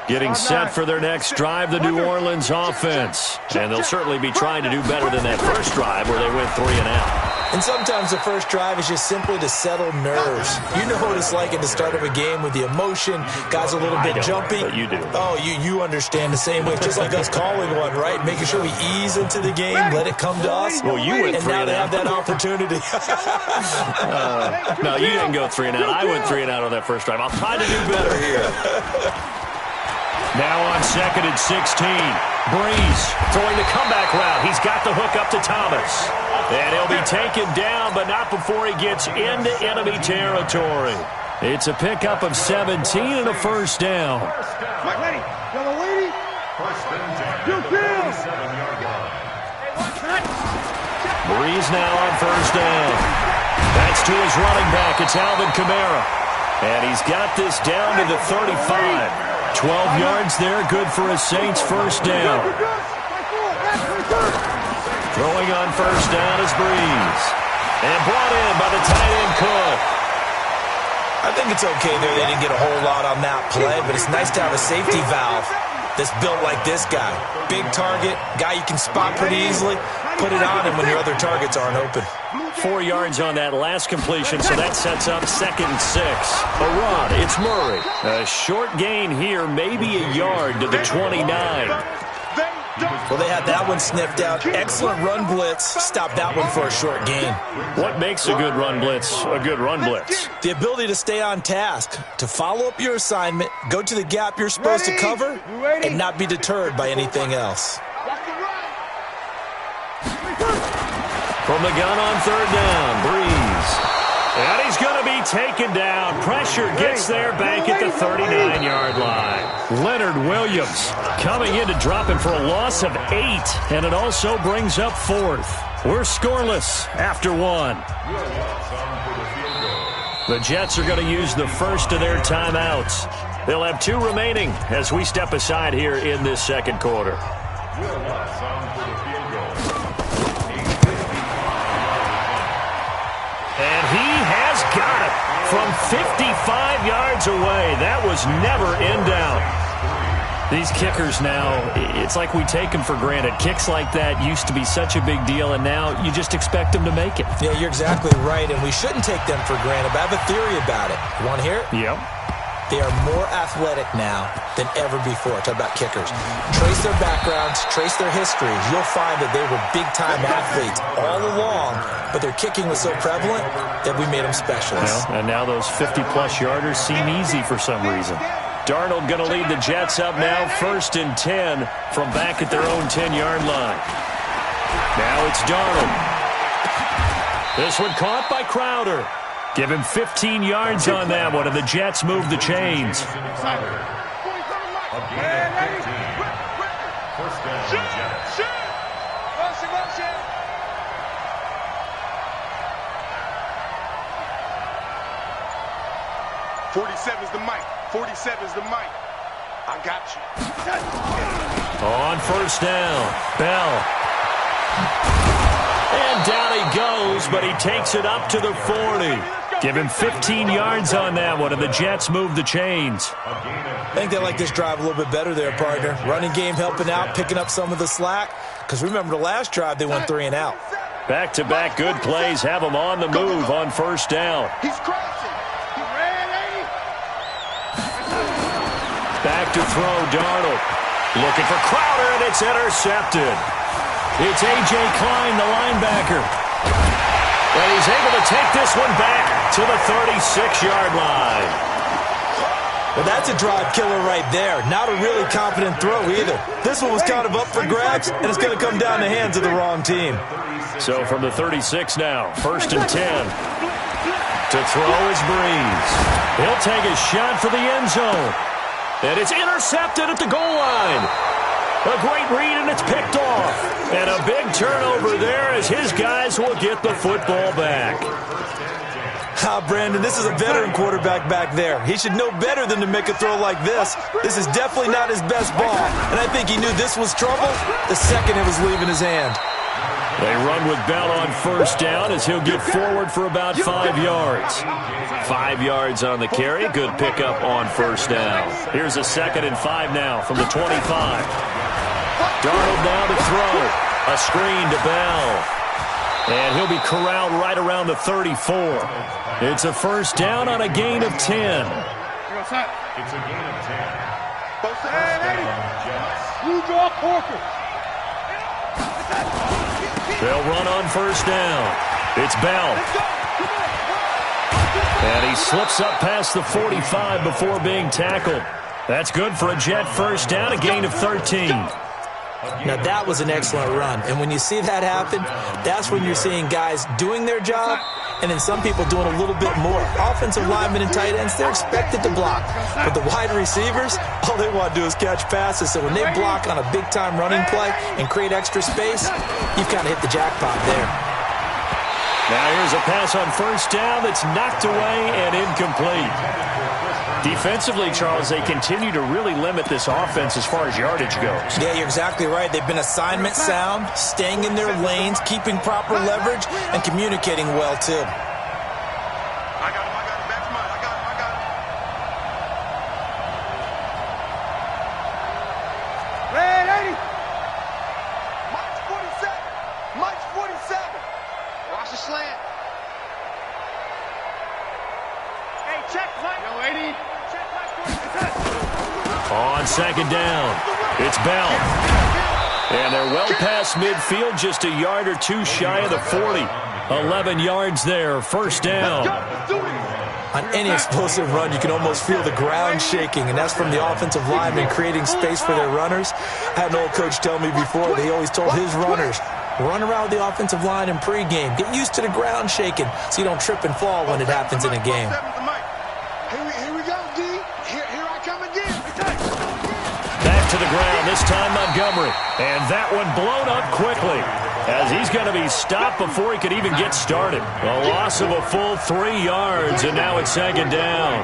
Getting set for their next drive, the New Orleans offense. And they'll certainly be trying to do better than that first drive where they went 3 and out. And sometimes the first drive is just simply to settle nerves. You know what it's like at the start of a game with the emotion. Guys a little bit jumpy. But you do. Oh, you understand the same way. Just like us calling one, right? Making sure we ease into the game, let it come to us. Well, you went 3 and out. And now they have that opportunity. No, you didn't go 3 and out. I went 3 and out on that first drive. I'll try to do better here. Now on 2nd and 16. Breeze throwing the comeback route. He's got the hook up to Thomas. And he'll be taken down, but not before he gets into enemy territory. It's a pickup of 17 and a first down. Breeze now on first down. That's to his running back. It's Alvin Kamara. And he's got this down to the 35. 12 yards there, good for a Saints first down. Throwing on first down is Breeze. And brought in by the tight end Cook. I think it's okay there. They didn't get a whole lot on that play, but it's nice to have a safety valve that's built like this guy. Big target, guy you can spot pretty easily. Put it on him when your other targets aren't open. 4 yards on that last completion, so that sets up 2nd and 6. A run, it's Murray. A short gain here, maybe a yard to the 29. Well, they had that one sniffed out. Excellent run blitz. Stop that one for a short gain. What makes a good run blitz a good run blitz? The ability to stay on task, to follow up your assignment, go to the gap you're supposed to cover, and not be deterred by anything else. From the gun on 3rd down, Breeze. And he's going to be taken down. Pressure gets there back at the 39-yard line. Leonard Williams coming in to drop him for a loss of 8. And it also brings up 4th. We're scoreless after 1. The Jets are going to use the first of their timeouts. They'll have 2 remaining as we step aside here in this second quarter. And he has got it from 55 yards away. That was never in doubt. These kickers now, it's like we take them for granted. Kicks like that used to be such a big deal, and now you just expect them to make it. Yeah, you're exactly right, and we shouldn't take them for granted. But I have a theory about it. You want to hear it? Yep. They are more athletic now than ever before. Talk about kickers. Trace their backgrounds, trace their histories. You'll find that they were big-time athletes all along, but their kicking was so prevalent that we made them specialists. And now those 50-plus yarders seem easy for some reason. Darnold going to lead the Jets up now, 1st and 10 from back at their own 10-yard line. Now it's Darnold. This one caught by Crowder. Give him 15 yards on that one, and the Jets move the chains. "47's the mic. 47's the mic. I got you." On first down, Bell. And down he goes, but he takes it up to the 40. Give him 15 yards on that one, and the Jets move the chains. I think they like this drive a little bit better there, partner. Running game helping out, picking up some of the slack. Because remember the last drive, they went 3 and out. Back-to-back good plays have them on the move on first down. He's crazy. He ready? Back to throw, Darnold. Looking for Crowder, and it's intercepted. It's A.J. Klein, the linebacker. And he's able to take this one back to the 36-yard line. Well, that's a drive killer right there. Not a really confident throw either. This one was kind of up for grabs, and it's going to come down the hands of the wrong team. So from the 36 now, 1st and 10. To throw is Breeze. He'll take a shot for the end zone. And it's intercepted at the goal line. A great read, and it's picked off. And a big turnover there as his guys will get the football back. Brandon, this is a veteran quarterback back there. He should know better than to make a throw like this. This is definitely not his best ball. And I think he knew this was trouble the second it was leaving his hand. They run with Bell on first down as he'll get forward for about 5 yards. 5 yards on the carry. Good pickup on first down. Here's a 2nd and 5 now from the 25. Darnold now to throw. A screen to Bell. And he'll be corralled right around the 34. It's a first down on a gain of 10. It's a gain of 10. You draw Porker. They'll run on first down. It's Bell. And he slips up past the 45 before being tackled. That's good for a Jet first down, a gain of 13. Now, that was an excellent run. And when you see that happen, that's when you're seeing guys doing their job and then some people doing a little bit more. Offensive linemen and tight ends, they're expected to block. But the wide receivers, all they want to do is catch passes. So when they block on a big-time running play and create extra space, you've kind of hit the jackpot there. Now here's a pass on first down that's knocked away and incomplete. Defensively, Charles, they continue to really limit this offense as far as yardage goes. Yeah, you're exactly right. They've been assignment sound, staying in their lanes, keeping proper leverage, and communicating well, too. I got him. That's mine. I got him. Red 80. Mike's 47. Watch the slant. Hey, check Mike. Yo, 80. Check Mike 47. On second down, it's Bell. And they're well past midfield, just a yard or two shy of the 40. 11 yards there, first down. On any explosive run, you can almost feel the ground shaking, and that's from the offensive linemen creating space for their runners. I had an old coach tell me before, he always told his runners, run around the offensive line in pregame. Get used to the ground shaking so you don't trip and fall when it happens in a game. Here we go, D. Here I come again. Back to the ground, this time Montgomery. And that one blown up quickly as he's going to be stopped before he could even get started. A loss of a full 3 yards, and now it's second down.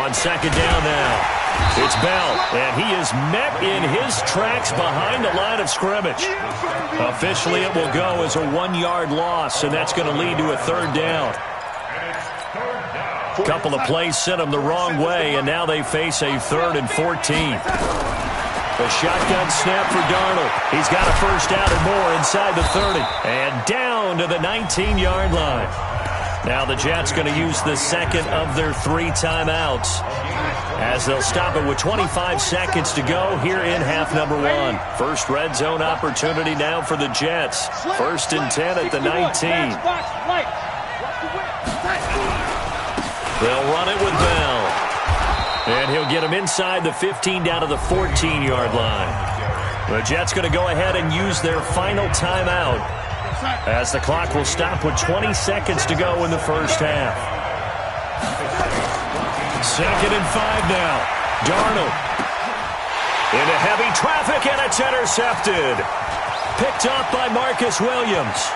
On second down now, it's Bell, and he is met in his tracks behind the line of scrimmage. Officially, it will go as a 1-yard loss, and that's going to lead to a third down. Couple of plays sent them the wrong way, and now they face a 3rd and 14. The shotgun snap for Darnold. He's got a first down and more inside the 30, and down to the 19-yard line. Now the Jets going to use the second of their 3 timeouts as they'll stop it with 25 seconds to go here in half number 1. First red zone opportunity now for the Jets. 1st and 10 at the 19. They'll run it with Bell. And he'll get him inside the 15 down to the 14-yard line. The Jets going to go ahead and use their final timeout as the clock will stop with 20 seconds to go in the first half. 2nd and 5 now. Darnold into heavy traffic, and it's intercepted. Picked up by Marcus Williams.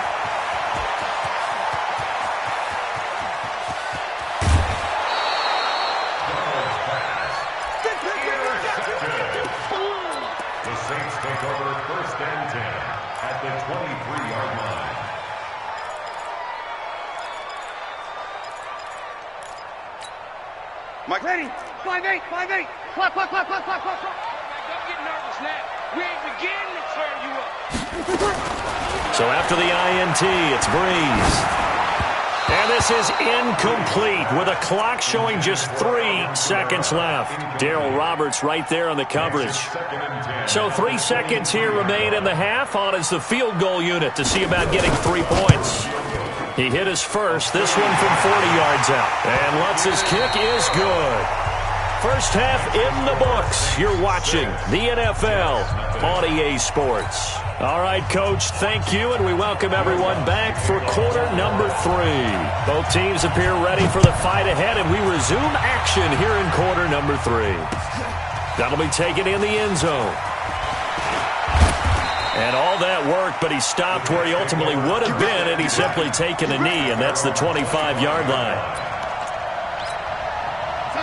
The Saints take over 1st and 10 at the 23-yard line. Mike, ready? 5-8. Clock. Don't get nervous now. We ain't beginning to turn you up. So after the INT, it's Breeze. And this is incomplete with a clock showing just 3 seconds left. Darryl Roberts right there on the coverage. So 3 seconds here remain in the half. On is the field goal unit to see about getting 3 points. He hit his first, this one from 40 yards out. And Lutz's kick is good. First half in the books. You're watching the NFL on EA Sports. All right, Coach, thank you, and we welcome everyone back for quarter number 3. Both teams appear ready for the fight ahead, and we resume action here in quarter number 3. That'll be taken in the end zone. And all that work, but he stopped where he ultimately would have been, and he's simply taken a knee, and that's the 25-yard line.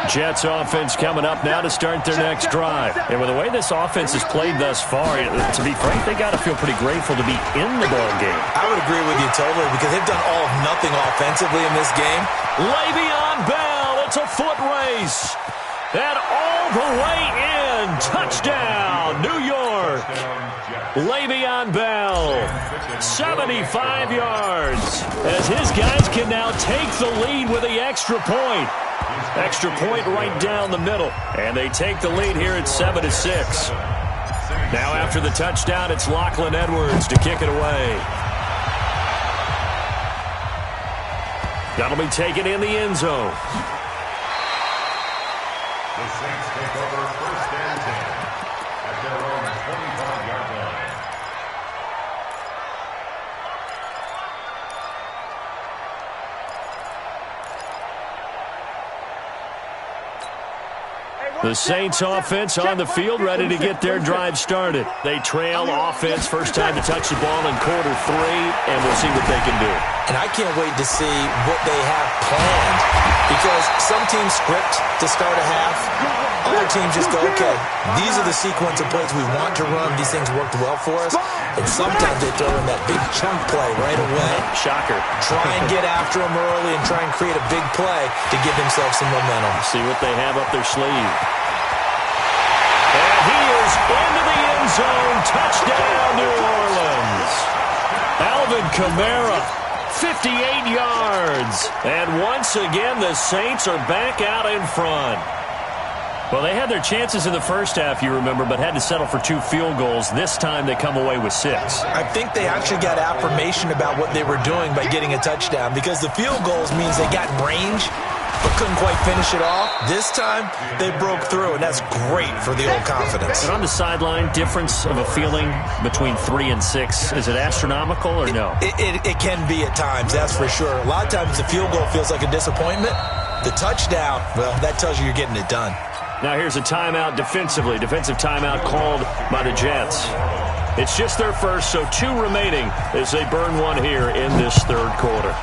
Jets offense coming up now to start their next drive. And with the way this offense has played thus far, to be frank, they got to feel pretty grateful to be in the ball game. I would agree with you totally because they've done all of nothing offensively in this game. Le'Veon Bell, it's a foot race. And all the way in. Touchdown, New York. Le'Veon Bell, 75 yards, as his guys can now take the lead with the extra point. Extra point right down the middle. And they take the lead here at 7-6. Now after the touchdown, it's Lachlan Edwards to kick it away. That'll be taken in the end zone. The Saints take over first and 10 at their own 25-yard line. The Saints offense on the field, ready to get their drive started. They trail offense, first time to touch the ball in quarter 3, and we'll see what they can do. And I can't wait to see what they have planned because some teams script to start a half. Other teams just go, okay, these are the sequence of plays we want to run. These things worked well for us. And sometimes they throw in that big chunk play right away. Shocker. Try and get after them early and try and create a big play to give themselves some momentum. See what they have up their sleeve. And he is into the end zone. Touchdown, New Orleans. Alvin Kamara, 58 yards. And once again, the Saints are back out in front. Well, they had their chances in the first half, you remember, but had to settle for 2 field goals. This time they come away with 6. I think they actually got affirmation about what they were doing by getting a touchdown because the field goals means they got in range but couldn't quite finish it off. This time, they broke through, and that's great for the old confidence. And on the sideline, difference of a feeling between 3 and 6, is it astronomical or no? It can be at times, that's for sure. A lot of times the field goal feels like a disappointment. The touchdown, well, that tells you you're getting it done. Now here's a timeout defensively. Defensive timeout called by the Jets. It's just their first, so 2 remaining as they burn one here in this third quarter.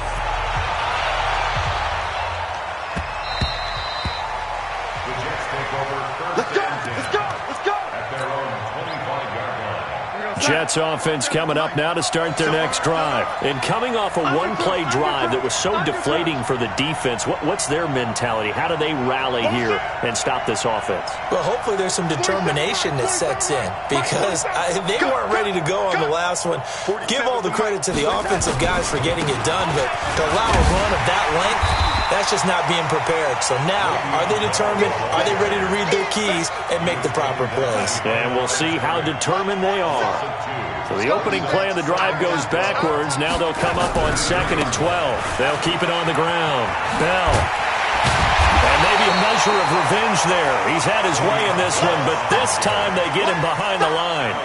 Jets offense coming up now to start their next drive. And coming off a one-play drive that was so deflating for the defense, what's their mentality? How do they rally here and stop this offense? Well, hopefully there's some determination that sets in because they weren't ready to go on the last one. Give all the credit to the offensive guys for getting it done, but to allow a run of that length, that's just not being prepared. So now, are they determined? Are they ready to read their keys and make the proper plays? And we'll see how determined they are. So the opening play of the drive goes backwards. Now they'll come up on 2nd and 12. They'll keep it on the ground. Bell. And maybe a measure of revenge there. He's had his way in this one, but this time they get him behind the line.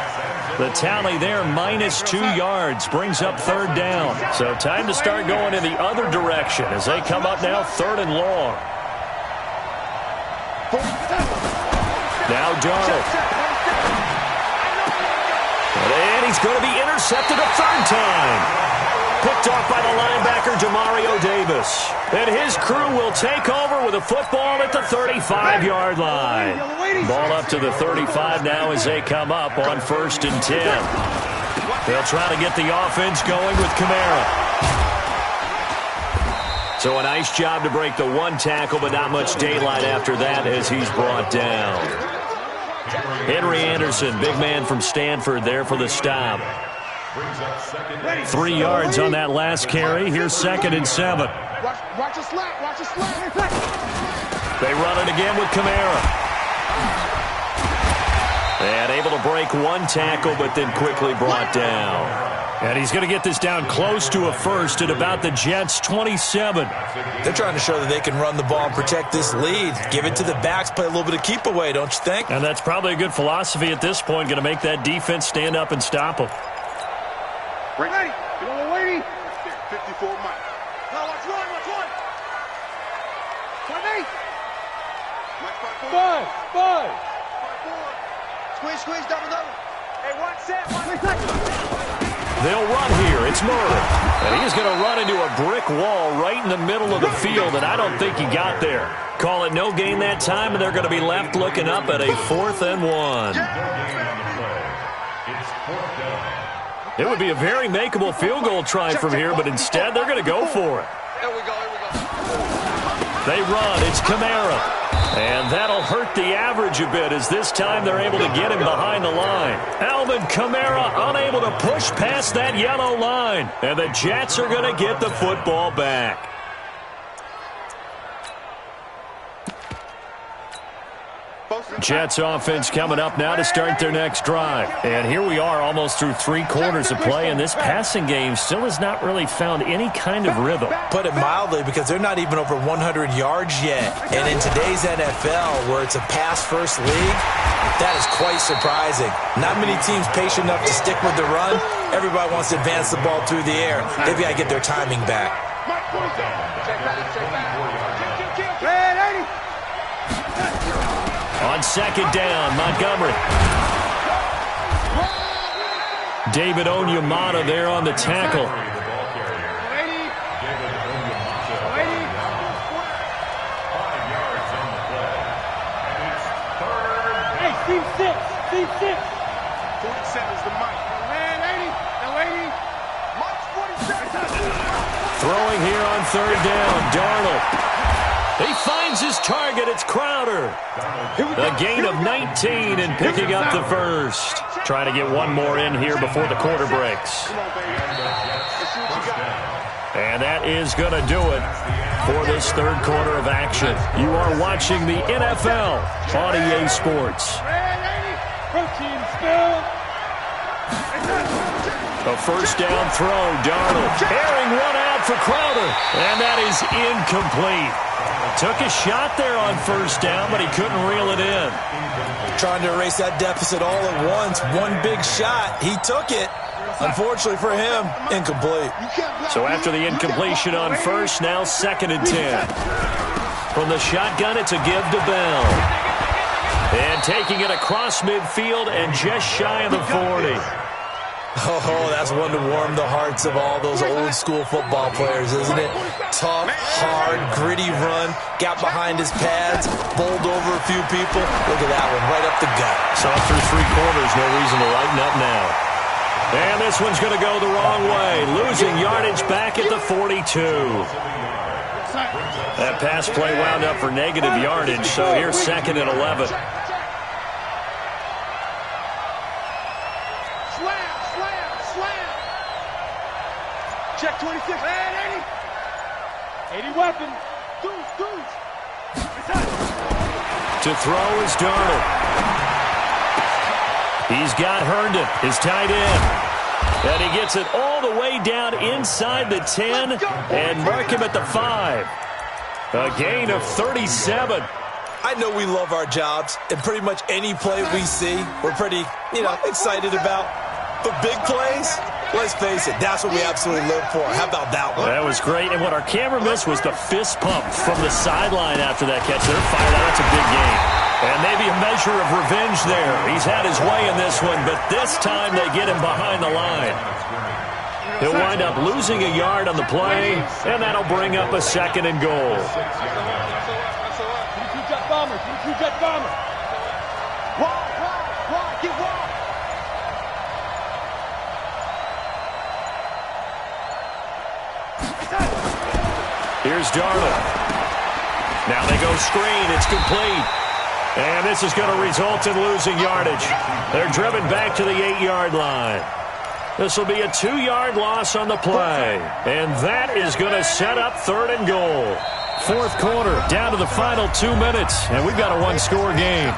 The tally there, -2 yards, brings up 3rd down. So time to start going in the other direction as they come up now 3rd and long. Now Darnold. And he's going to be intercepted a 3rd time. Picked off by the linebacker, Demario Davis. And his crew will take over with a football at the 35-yard line. Ball up to the 35 now as they come up on 1st and 10. They'll try to get the offense going with Kamara. So a nice job to break the 1 tackle, but not much daylight after that as he's brought down. Henry Anderson, big man from Stanford, there for the stop. 3 yards on that last carry. Here's 2nd and 7. Watch a slap. Watch a slap. They run it again with Kamara. And able to break 1 tackle, but then quickly brought down. And he's going to get this down close to a first at about the Jets' 27. They're trying to show that they can run the ball and protect this lead. Give it to the backs, play a little bit of keep away, don't you think? And that's probably a good philosophy at this point, going to make that defense stand up and stop them. Ready. You know, waiting. 54 Mike. Now watch one. 28. Mike 5. 5-4. Squeeze, double. Hey, 1 set. 1 second. They'll run here. It's Murray. And he's going to run into a brick wall right in the middle of the field, and I don't think he got there. call it no gain that time, and they're going to be left looking up at a 4th and 1. It would be a very makeable field goal try from here, but instead they're going to go for it. Here we go. They run. It's Kamara. And that'll hurt the average a bit as this time they're able to get him behind the line. Alvin Kamara unable to push past that yellow line. And the Jets are going to get the football back. Jets offense coming up now to start their next drive. And here we are almost through 3 quarters of play, and this passing game still has not really found any kind of rhythm. Put it mildly, because they're not even over 100 yards yet. And in today's NFL, where it's a pass-first league, that is quite surprising. Not many teams patient enough to stick with the run. Everybody wants to advance the ball through the air. They've got to get their timing back. On 2nd down, Montgomery. David Onyemata there on the tackle. Hey, team 6. 47 is the mic. Throwing here on 3rd down, Darnold. He finds his target. It's Crowder. A gain of 19 and picking up the first. Trying to get one more in here before the quarter breaks. And that is going to do it for this 3rd quarter of action. You are watching the NFL on EA Sports. Protein spill. A 1st down throw, Darnold. Airing one out for Crowder. And that is incomplete. Took a shot there on 1st down, but he couldn't reel it in. Trying to erase that deficit all at once. One big shot. He took it. Unfortunately for him, incomplete. So after the incompletion on 1st, now 2nd and 10. From the shotgun, it's a give to Bell. And taking it across midfield and just shy of the 40. Oh, that's one to warm the hearts of all those old-school football players, isn't it? Tough, hard, gritty run, got behind his pads, bowled over a few people. Look at that one, right up the gut. So through 3 quarters, no reason to lighten up now. And this one's going to go the wrong way, losing yardage back at the 42. That pass play wound up for negative yardage, so here's 2nd and 11. Check 26. 80 weapon. Goose. To throw is Darnold. He's got Herndon, his tight end. And he gets it all the way down inside the 10 and mark him at the 5. A gain of 37. I know we love our jobs, and pretty much any play we see, we're pretty, excited about. But big plays, let's face it, that's what we absolutely live for. How about that one? That was great, and what our camera missed was the fist pump from the sideline after that catch. They're fired out. That's a big game. And maybe a measure of revenge there. He's had his way in this one, but this time they get him behind the line. He'll wind up losing a yard on the play, and that'll bring up a 2nd and goal. 22 jet bomber. Wide, get wide. Here's Darnold. Now they go screen. It's complete. And this is going to result in losing yardage. They're driven back to the 8-yard line. This will be a 2-yard loss on the play. And that is going to set up 3rd and goal. 4th quarter, down to the final 2 minutes. And we've got a 1-score game.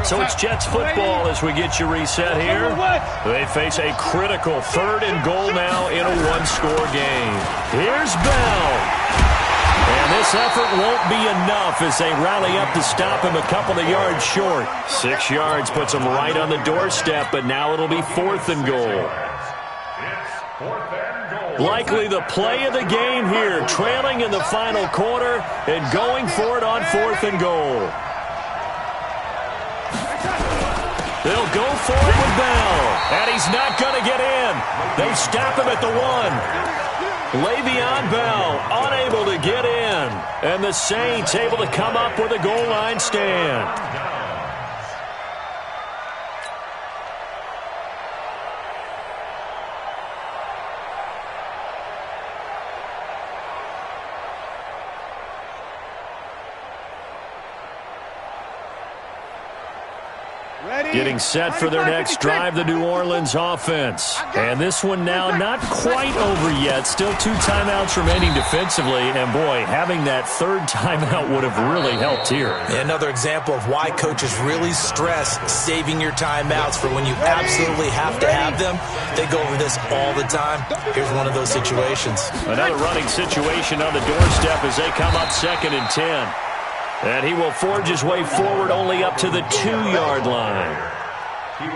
So it's Jets football as we get you reset here. They face a critical 3rd and goal now in a 1-score game. Here's Bell. And this effort won't be enough as they rally up to stop him a couple of yards short. 6 yards puts him right on the doorstep, but now it'll be 4th and goal. Likely the play of the game here, trailing in the final quarter and going for it on 4th and goal. They'll go for it with Bell. And he's not going to get in. They stop him at the 1. Le'Veon Bell unable to get in. And the Saints able to come up with a goal line stand. Getting set for their next drive, the New Orleans offense. And this one now not quite over yet. Still 2 timeouts remaining defensively. And, boy, having that 3rd timeout would have really helped here. Another example of why coaches really stress saving your timeouts for when you absolutely have to have them. They go over this all the time. Here's one of those situations. Another running situation on the doorstep as they come up 2nd and 10. And he will forge his way forward only up to the 2-yard line.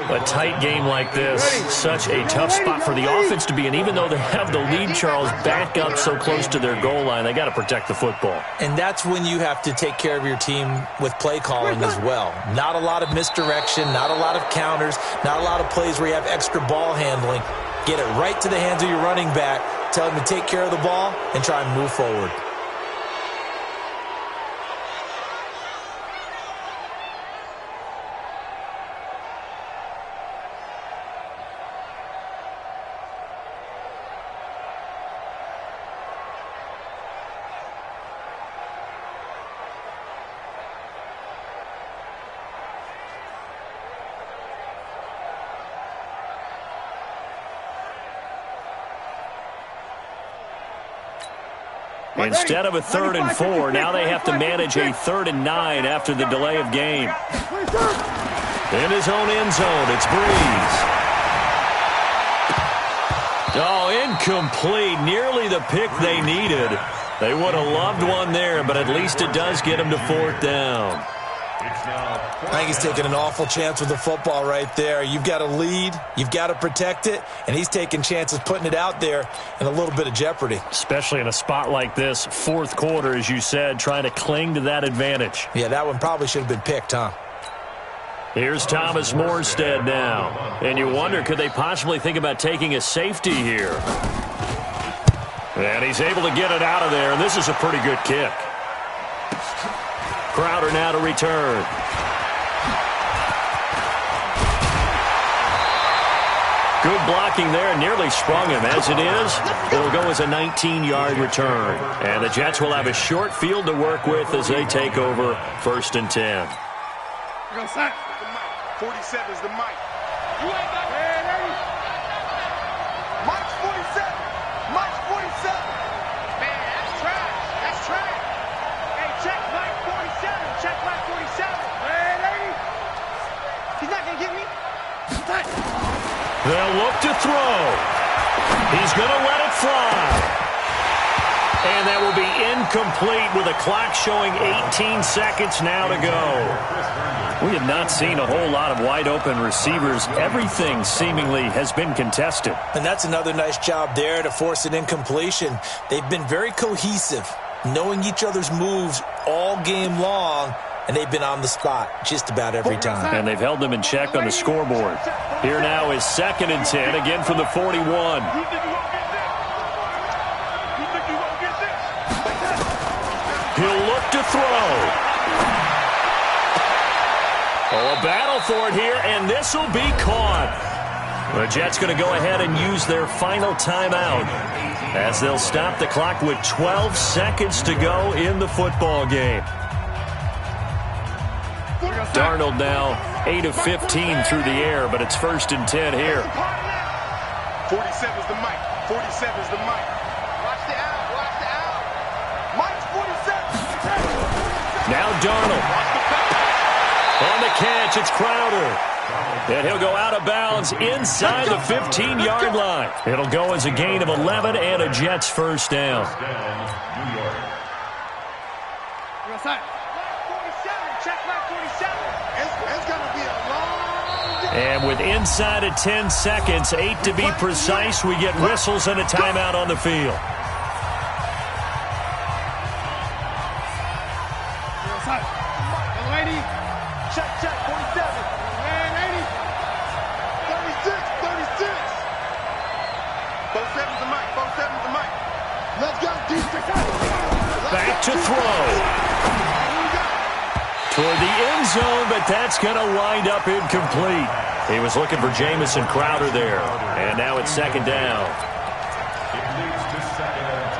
A tight game like this, such a tough spot for the offense to be in. Even though they have the lead, Charles, back up so close to their goal line, they got to protect the football. And that's when you have to take care of your team with play calling as well. Not a lot of misdirection, not a lot of counters, not a lot of plays where you have extra ball handling. Get it right to the hands of your running back, tell him to take care of the ball, and try and move forward. Instead of a 3rd and 4, now they have to manage a 3rd and 9 after the delay of game. In his own end zone, it's Breeze. Oh, incomplete. Nearly the pick they needed. They would have loved one there, but at least it does get them to 4th down. I think he's taking an awful chance with the football right there. You've got to lead, you've got to protect it, and he's taking chances putting it out there in a little bit of jeopardy. Especially in a spot like this, 4th quarter, as you said, trying to cling to that advantage. Yeah, that one probably should have been picked, huh? Here's Thomas Morstead now. And you wonder, could they possibly think about taking a safety here? And he's able to get it out of there, and this is a pretty good kick. Crowder now to return. Good blocking there, nearly sprung him. As it is, it'll go as a 19-yard return. And the Jets will have a short field to work with as they take over 1st and 10. 47 is the mic. You ain't got Mike's 47. Mike's 47. Man, that's trash. That's trash. Hey, check Mike 47. Check Mike 47. Hey, he's not going to get me. They'll look to throw. He's going to let it fly. And that will be incomplete with a clock showing 18 seconds now to go. We have not seen a whole lot of wide-open receivers. Everything seemingly has been contested. And that's another nice job there to force an incompletion. They've been very cohesive, knowing each other's moves all game long, and they've been on the spot just about every time. And they've held them in check on the scoreboard. Here now is 2nd and 10, again from the 41. He'll look to throw. Oh, a battle for it here, and this will be caught. The Jets going to go ahead and use their final timeout as they'll stop the clock with 12 seconds to go in the football game. Darnold now 8 of 15 through the air, but it's 1st and 10 here. 47 is the mic. 47 is the mic. Watch the out. Watch the out. Mike's 47. Now Darnold. On the catch, it's Crowder. And he'll go out of bounds inside the 15-yard line. It'll go as a gain of 11 and a Jets 1st down. And with inside of 10 seconds, 8 to be precise, we get whistles and a timeout on the field. Check, 47. Man, 80. the end zone, but that's going to wind up incomplete. He was looking for Jamison Crowder there, and now it's second down. It leads to second and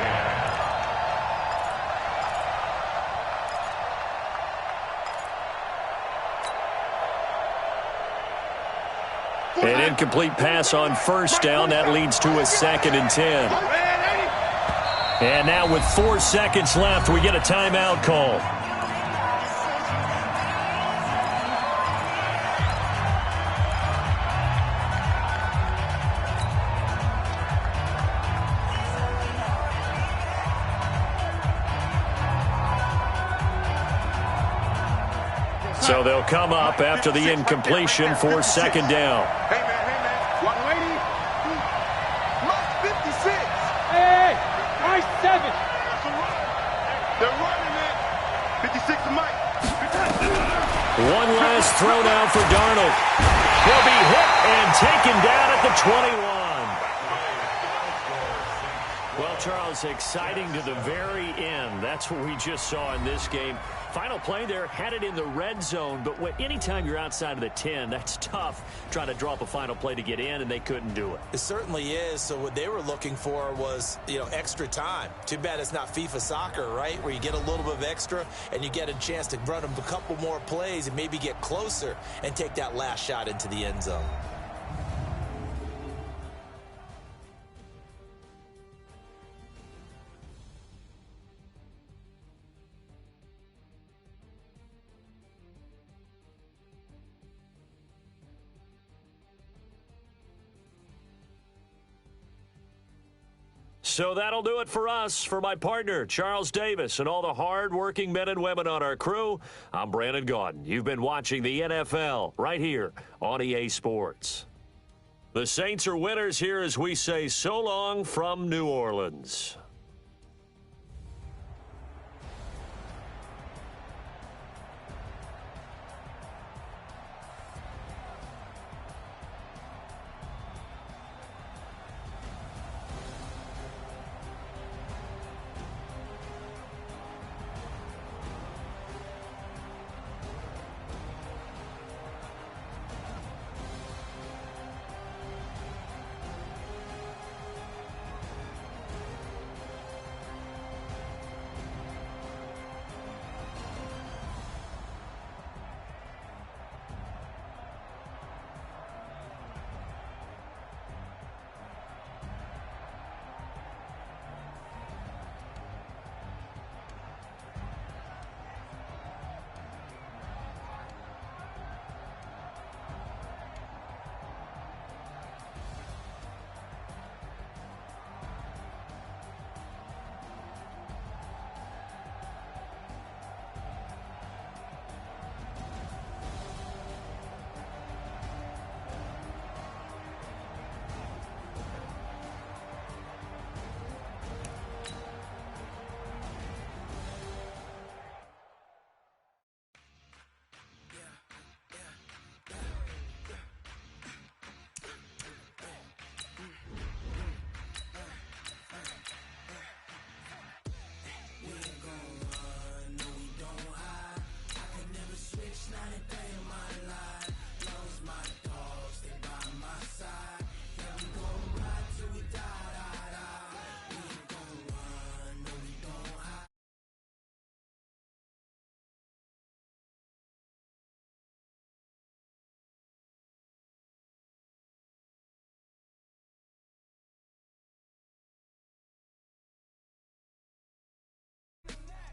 10. An incomplete pass on first down. That leads to a second and 10. And now with 4 seconds left, we get a timeout call. So they'll come up after the incompletion for second down. Hey, man. 180. Lost 56. Hey, nice 7. They're running it. 56 to Mike. One last throw now for Darnold. He'll be hit and taken down at the 21. Well, Charles, exciting to the very end. That's what we just saw in this game. Final play there, had it in the red zone, but anytime you're outside of the 10, that's tough trying to draw up a final play to get in, and they couldn't do it. It certainly is. So what they were looking for was, extra time. Too bad it's not FIFA soccer, right, where you get a little bit of extra and you get a chance to run a couple more plays and maybe get closer and take that last shot into the end zone. So that'll do it for us. For my partner, Charles Davis, and all the hard-working men and women on our crew, I'm Brandon Gaudin. You've been watching the NFL right here on EA Sports. The Saints are winners here as we say so long from New Orleans.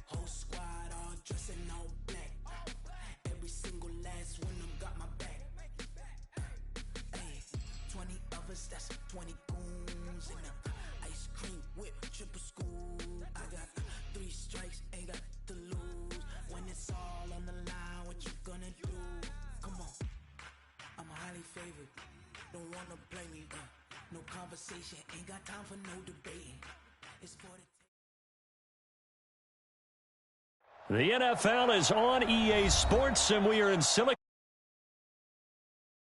Whole squad all dressing all black. Every single last one of them got my back. Hey, 20 of us, that's 20 goons. And ice cream whip, triple school. I got 3 strikes, ain't got to lose. When it's all on the line, what you gonna do? Come on, I'm highly favored. Don't wanna play me, no conversation. Ain't got time for no debating. It's for the The NFL is on EA Sports, and we are in Silicon